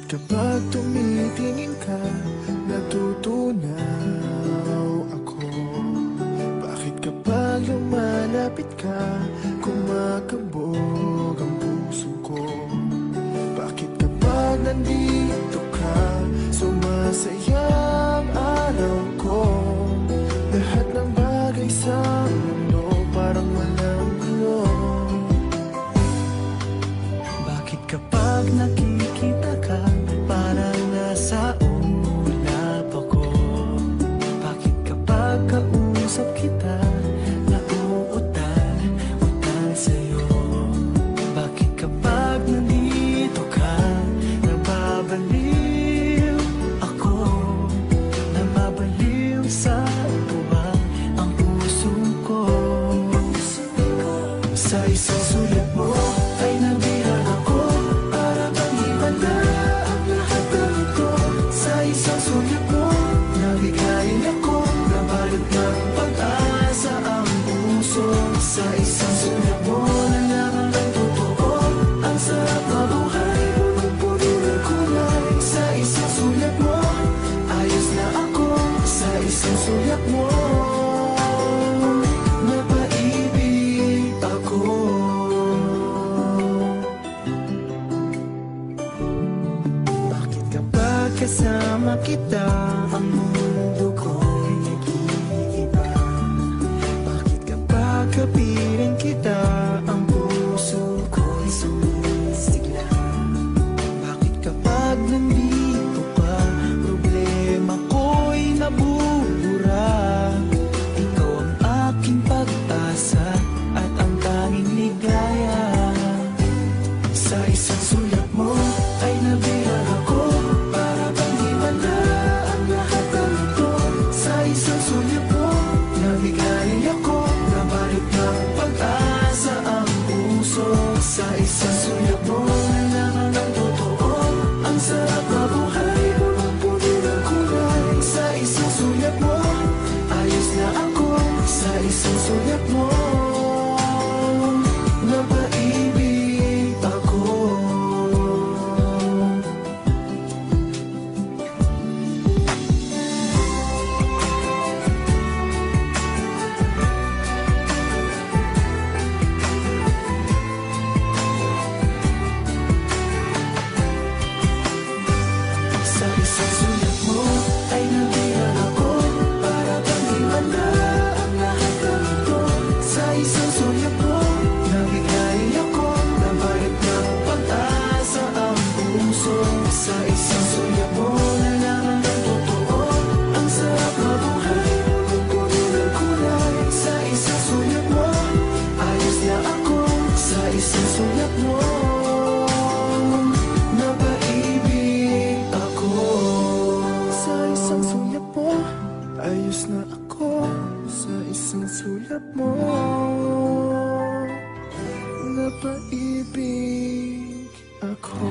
Kapag tumitingin ka, natutunaw ako. Bakit kapag lumalapit ka, kumakabog ang puso ko? Bakit kapag nandito ka, sumasaya ang araw ko? Lahat ng bagay sa mundo parang walang gulo. Bakit kapag nakikita ka, parang nasa ulap ako? Bakit kapag kausap kita, nauutal sa'yo? Bakit kapag nandito ka, nababaliw ako? Nababaliw sa tuwa ang puso ko. Sa isang sulat mo ay nabihan ako, para bang himala ang lahat ng ito. Sa isang sulat mo, nabigayin ako, nabalot ng pag-asa ang puso. Sa isang sulat mo, nalaman ng totoo, ang sarap na buhay, punong-puno ng kulay. Sa isang sulat mo, ayos na ako. Sa isang sulat mo, napaibig ako. Bakit kapag kasama kita, ang mundo ko'y nag-iiba? Bakit kapag kapiling kita, ang puso ko'y sumisigla? Bakit kapag nandito ka, problema ko'y nabubura? Ikaw ang aking pag-asa at ang tanging ligaya. Sa isang sulat mo ay nabihan ako, para bang himala ang lahat ng ito. Sa isang sulat mo, nabigayin ako, nabalot ng pag-asa ang puso. Sa isang sulat mo, nalaman ng totoo, ang sarap na buhay, punong-puno ng kulay. Sa isang sulat mo, ayos na ako. Sa isang sulat mo, napaibig ako. Sa isang sulat mo ay nabihan ako, para bang himala ang lahat ng ito. Sa isang sulat mo, nabigayin ako, nabalot ng pag-asa ang puso. Sa isang sulat mo, nalaman ng totoo, ang sarap na buhay, punong-puno ng kulay. Sa isang sulat mo, ayos na ako. Sa isang sulat mo, napaibig ako. Sa isang sulat mo, ayos na ako. Sa isang sulat mo, napaibig ako.